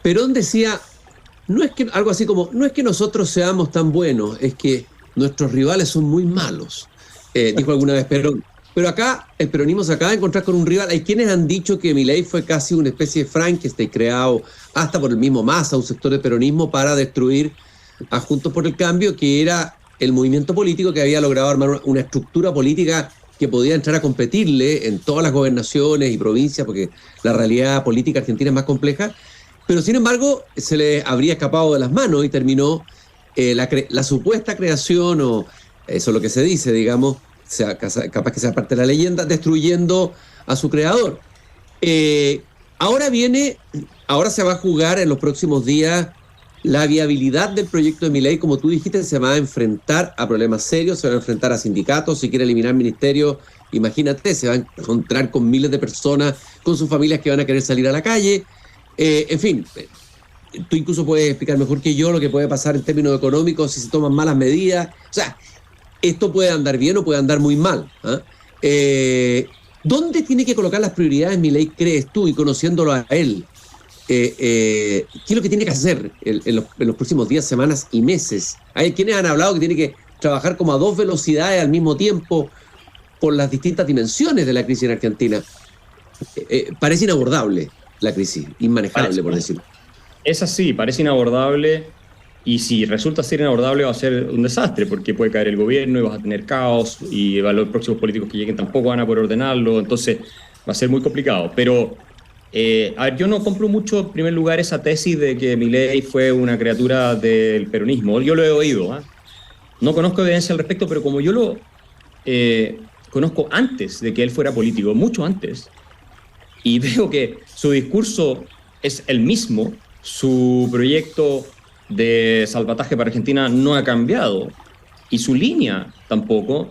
Perón decía, no es que algo así como, no es que nosotros seamos tan buenos, es que nuestros rivales son muy malos, dijo alguna vez Perón. Pero acá, el peronismo se acaba de encontrar con un rival. Hay quienes han dicho que Milei fue casi una especie de Frankenstein creado hasta por el mismo Massa, un sector del peronismo, para destruir a Juntos por el Cambio, que era el movimiento político que había logrado armar una estructura política que podía entrar a competirle en todas las gobernaciones y provincias, porque la realidad política argentina es más compleja. Pero sin embargo, se le habría escapado de las manos y terminó la supuesta creación, o eso es lo que se dice, digamos, capaz que sea parte de la leyenda, destruyendo a su creador. Ahora se va a jugar en los próximos días la viabilidad del proyecto de Milei. Como tú dijiste, se va a enfrentar a problemas serios, se va a enfrentar a sindicatos, si quiere eliminar ministerios, imagínate, se va a encontrar con miles de personas, con sus familias que van a querer salir a la calle. En fin, tú incluso puedes explicar mejor que yo lo que puede pasar en términos económicos si se toman malas medidas. O sea, esto puede andar bien o puede andar muy mal. ¿Dónde tiene que colocar las prioridades Milei, crees tú, y conociéndolo a él? ¿Qué es lo que tiene que hacer en los próximos días, semanas y meses? Hay quienes han hablado que tiene que trabajar como a 2 velocidades al mismo tiempo por las distintas dimensiones de la crisis en Argentina. Parece inabordable la crisis, inmanejable, por decirlo. Es así, parece inabordable. Y si resulta ser inabordable va a ser un desastre, porque puede caer el gobierno y vas a tener caos, y los próximos políticos que lleguen tampoco van a poder ordenarlo, entonces va a ser muy complicado. Pero, a ver, yo no compro mucho, en primer lugar, esa tesis de que Milei fue una criatura del peronismo. Yo lo he oído, no conozco evidencia al respecto, pero como yo lo conozco antes de que él fuera político, mucho antes, y veo que su discurso es el mismo, su proyecto de salvataje para Argentina no ha cambiado y su línea tampoco,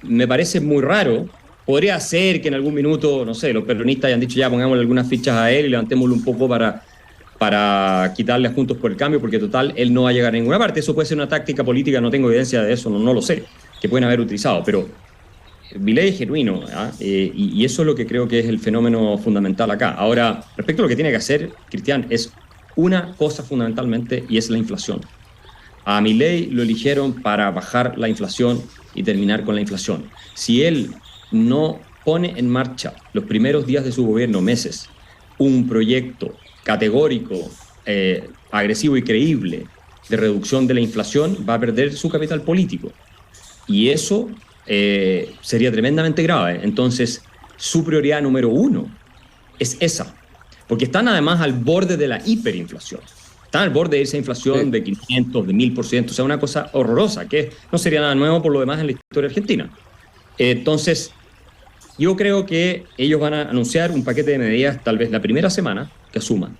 me parece muy raro. Podría ser que en algún minuto, no sé, los peronistas hayan dicho ya pongámosle algunas fichas a él y levantémoslo un poco para para quitarle a Juntos por el Cambio, porque total, él no va a llegar a ninguna parte. Eso puede ser una táctica política, no tengo evidencia de eso, no lo sé, que pueden haber utilizado, pero Milei es genuino, y eso es lo que creo que es el fenómeno fundamental acá. Ahora, respecto a lo que tiene que hacer Cristian, es una cosa fundamentalmente, y es la inflación. A Milei lo eligieron para bajar la inflación y terminar con la inflación. Si él no pone en marcha los primeros días de su gobierno, meses, un proyecto categórico, agresivo y creíble de reducción de la inflación, va a perder su capital político. Y eso sería tremendamente grave. Entonces, su prioridad número 1 es esa. Porque están además al borde de la hiperinflación. Están al borde de esa inflación de 500, de 1000%. O sea, una cosa horrorosa, que no sería nada nuevo por lo demás en la historia argentina. Entonces, yo creo que ellos van a anunciar un paquete de medidas tal vez la primera semana que asuman.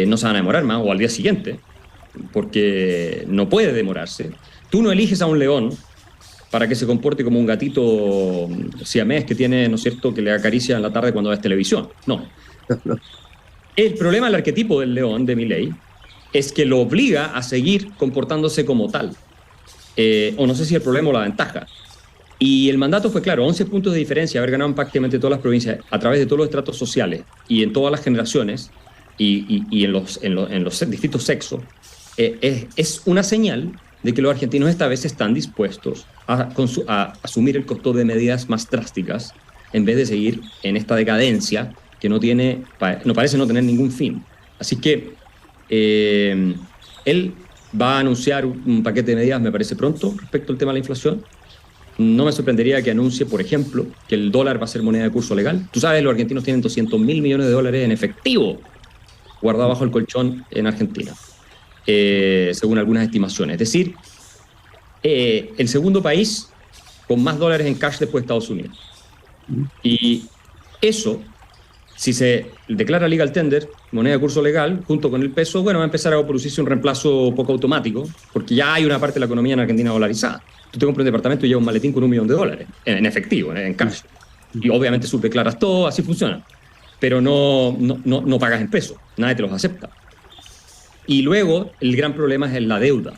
No se van a demorar más, o al día siguiente, porque no puede demorarse. Tú no eliges a un león para que se comporte como un gatito siamés que tiene, ¿no es cierto?, que le acaricia en la tarde cuando ves televisión. No. El problema del arquetipo del león de Milei es que lo obliga a seguir comportándose como tal. O no sé si el problema o la ventaja. Y el mandato fue claro, 11 puntos de diferencia, haber ganado en prácticamente todas las provincias, a través de todos los estratos sociales y en todas las generaciones y en los distintos sexos, es una señal de que los argentinos esta vez están dispuestos a asumir el costo de medidas más drásticas en vez de seguir en esta decadencia que no parece no tener ningún fin. Así que él va a anunciar un paquete de medidas, me parece pronto, respecto al tema de la inflación. No me sorprendería que anuncie, por ejemplo, que el dólar va a ser moneda de curso legal. Tú sabes, los argentinos tienen 200.000 millones de dólares en efectivo guardado bajo el colchón en Argentina, según algunas estimaciones. Es decir, el segundo país con más dólares en cash después de Estados Unidos. Y eso, si se declara legal tender, moneda de curso legal, junto con el peso, bueno, va a empezar a producirse un reemplazo poco automático, porque ya hay una parte de la economía en Argentina dolarizada. Tú te compras un departamento y llevas un maletín con $1 millón en efectivo, en cash. Y obviamente subdeclaras todo, así funciona. Pero no pagas en pesos, nadie te los acepta. Y luego el gran problema es la deuda.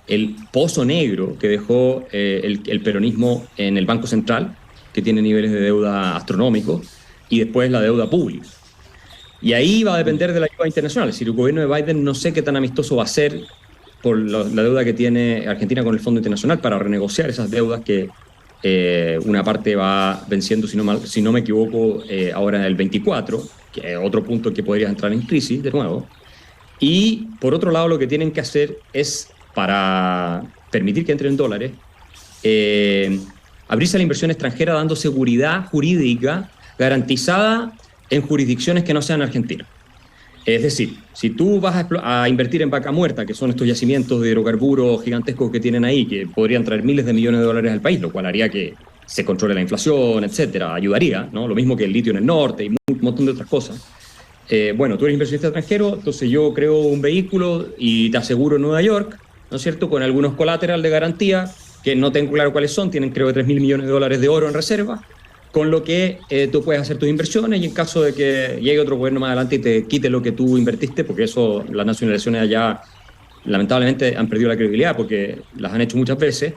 El pozo negro que dejó el peronismo en el Banco Central, que tiene niveles de deuda astronómicos, y después la deuda pública. Y ahí va a depender de la ayuda internacional. Es decir, el gobierno de Biden no sé qué tan amistoso va a ser por la deuda que tiene Argentina con el Fondo Internacional para renegociar esas deudas que una parte va venciendo, si no me equivoco, ahora en el 24, que es otro punto que podría entrar en crisis de nuevo. Y por otro lado, lo que tienen que hacer es, para permitir que entren dólares, abrirse a la inversión extranjera dando seguridad jurídica garantizada en jurisdicciones que no sean Argentina. Es decir, si tú vas a invertir en Vaca Muerta, que son estos yacimientos de hidrocarburos gigantescos que tienen ahí, que podrían traer miles de millones de dólares al país, lo cual haría que se controle la inflación, etcétera, ayudaría, ¿no? Lo mismo que el litio en el norte y un montón de otras cosas. Bueno, tú eres inversionista extranjero, entonces yo creo un vehículo y te aseguro en Nueva York, ¿no es cierto?, con algunos colateral de garantía, que no tengo claro cuáles son, tienen creo que $3.000 millones de oro en reserva, con lo que tú puedes hacer tus inversiones, y en caso de que llegue otro gobierno más adelante y te quite lo que tú invertiste, porque eso, las nacionalizaciones allá lamentablemente han perdido la credibilidad porque las han hecho muchas veces,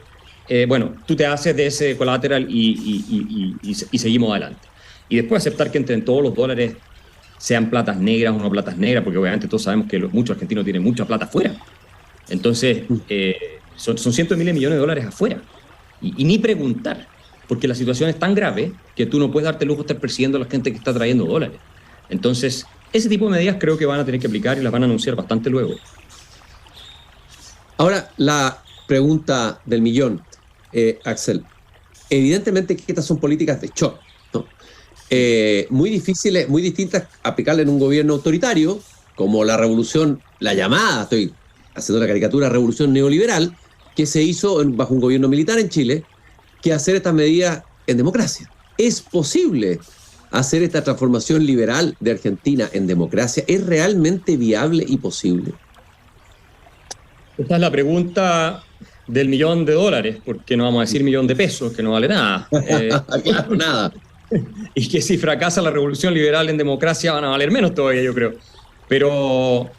bueno, tú te haces de ese colateral y seguimos adelante. Y después aceptar que entren todos los dólares, sean platas negras o no platas negras, porque obviamente todos sabemos que muchos argentinos tienen mucha plata afuera. Entonces, son cientos de miles de millones de dólares afuera. Y ni preguntar, porque la situación es tan grave que tú no puedes darte el lujo de estar persiguiendo a la gente que está trayendo dólares. Entonces, ese tipo de medidas creo que van a tener que aplicar y las van a anunciar bastante luego. Ahora, la pregunta del millón, Axel. Evidentemente que estas son políticas de shock, ¿no? Muy difíciles, muy distintas a aplicarle en un gobierno autoritario, como la revolución, la llamada, estoy haciendo la caricatura, revolución neoliberal, que se hizo bajo un gobierno militar en Chile, que hacer estas medidas en democracia. ¿Es posible hacer esta transformación liberal de Argentina en democracia? ¿Es realmente viable y posible? Esta es la pregunta del $1 millón, porque no vamos a decir $1 millón de pesos, que no vale nada. Claro, nada. Y que si fracasa la revolución liberal en democracia van a valer menos todavía, yo creo. Pero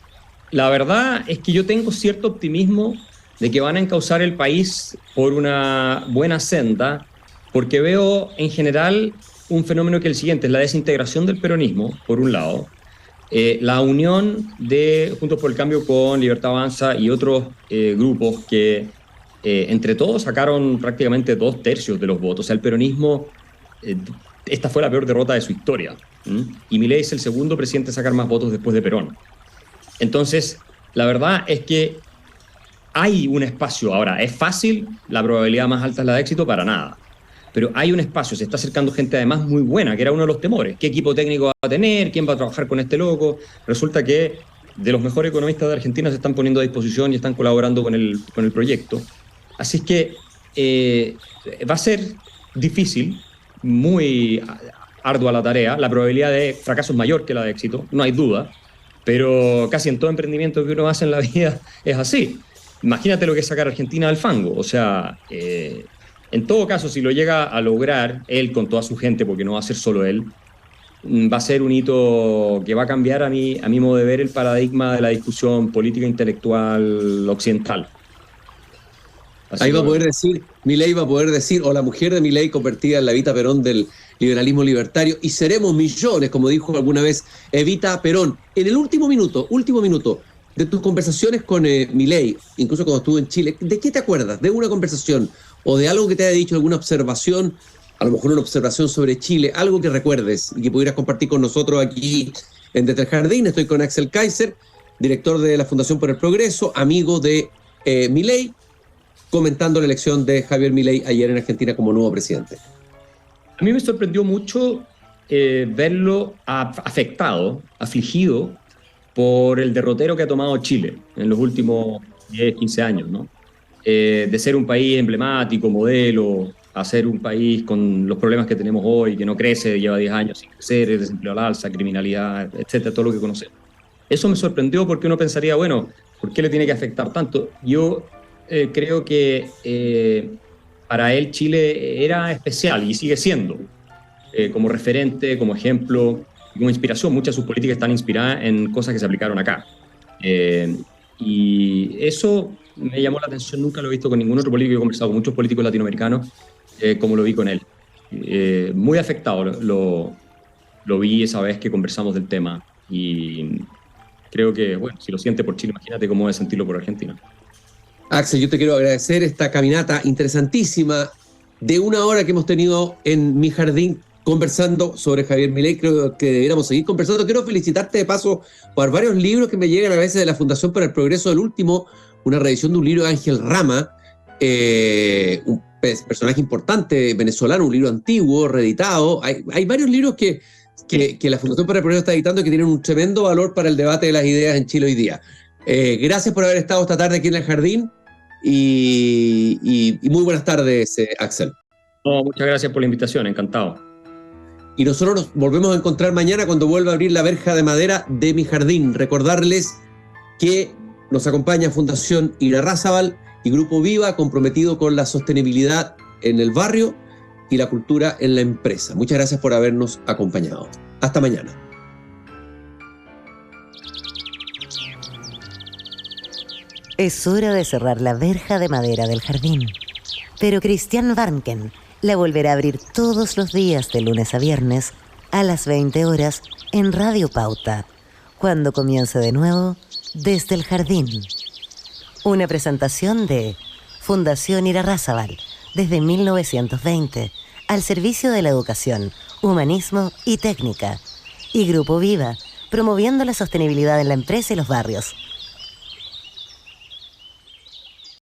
la verdad es que yo tengo cierto optimismo de que van a encauzar el país por una buena senda, porque veo en general un fenómeno que es el siguiente: es la desintegración del peronismo, por un lado, la unión de Juntos por el Cambio con Libertad Avanza y otros grupos que entre todos sacaron prácticamente 2/3 de los votos. O sea, el peronismo, esta fue la peor derrota de su historia. Y Milei es el segundo presidente a sacar más votos después de Perón. Entonces, la verdad es que hay un espacio. Ahora, ¿es fácil? La probabilidad más alta es la de éxito, para nada. Pero hay un espacio, se está acercando gente además muy buena, que era uno de los temores. ¿Qué equipo técnico va a tener? ¿Quién va a trabajar con este loco? Resulta que de los mejores economistas de Argentina se están poniendo a disposición y están colaborando con el proyecto. Así es que va a ser difícil, muy ardua la tarea. La probabilidad de fracaso es mayor que la de éxito, no hay duda, pero casi en todo emprendimiento que uno hace en la vida es así. Imagínate lo que es sacar a Argentina del fango. O sea, en todo caso, si lo llega a lograr él con toda su gente, porque no va a ser solo él, va a ser un hito que va a cambiar a mi modo de ver el paradigma de la discusión política intelectual occidental. Ahí va a poder decir, Milei va a poder decir, o la mujer de Milei convertida en la Evita Perón del liberalismo libertario, y seremos millones, como dijo alguna vez Evita Perón. En el último minuto de tus conversaciones con Milei, incluso cuando estuvo en Chile, ¿de qué te acuerdas? ¿De una conversación o de algo que te haya dicho, alguna observación, a lo mejor una observación sobre Chile, algo que recuerdes y que pudieras compartir con nosotros aquí en Desde el Jardín? Estoy con Axel Kaiser, director de la Fundación por el Progreso, amigo de Milei, comentando la elección de Javier Milei ayer en Argentina como nuevo presidente. A mí me sorprendió mucho verlo afectado, afligido por el derrotero que ha tomado Chile en los últimos 10, 15 años, ¿no? De ser un país emblemático, modelo, a ser un país con los problemas que tenemos hoy, que no crece, lleva 10 años sin crecer, el desempleo al alza, criminalidad, etcétera, todo lo que conocemos. Eso me sorprendió porque uno pensaría, bueno, ¿por qué le tiene que afectar tanto? Yo creo que para él Chile era especial y sigue siendo, como referente, como ejemplo, como inspiración. Muchas de sus políticas están inspiradas en cosas que se aplicaron acá. Y eso me llamó la atención, nunca lo he visto con ningún otro político. He conversado con muchos políticos latinoamericanos, como lo vi con él. Muy afectado lo vi esa vez que conversamos del tema. Y creo que, bueno, si lo siente por Chile, imagínate cómo debe sentirlo por Argentina. Axel, yo te quiero agradecer esta caminata interesantísima de 1 hora que hemos tenido en mi jardín conversando sobre Javier Milei. Creo que deberíamos seguir conversando. Quiero felicitarte de paso por varios libros que me llegan a veces de la Fundación para el Progreso. El último, una reedición de un libro de Ángel Rama, un personaje importante venezolano, un libro antiguo, reeditado. Hay varios libros que la Fundación para el Progreso está editando y que tienen un tremendo valor para el debate de las ideas en Chile hoy día. Gracias por haber estado esta tarde aquí en el jardín y muy buenas tardes, Axel. Muchas gracias por la invitación, encantado. Y nosotros nos volvemos a encontrar mañana cuando vuelva a abrir la verja de madera de mi jardín. Recordarles que nos acompaña Fundación Irarrázaval y Grupo Viva, comprometido con la sostenibilidad en el barrio y la cultura en la empresa. Muchas gracias por habernos acompañado. Hasta mañana. Es hora de cerrar la verja de madera del jardín. Pero Cristian Warnken la volverá a abrir todos los días de lunes a viernes a las 20 horas en Radio Pauta, cuando comience de nuevo Desde el Jardín. Una presentación de Fundación Irarrázaval, desde 1920, al servicio de la educación, humanismo y técnica. Y Grupo Viva, promoviendo la sostenibilidad en la empresa y los barrios.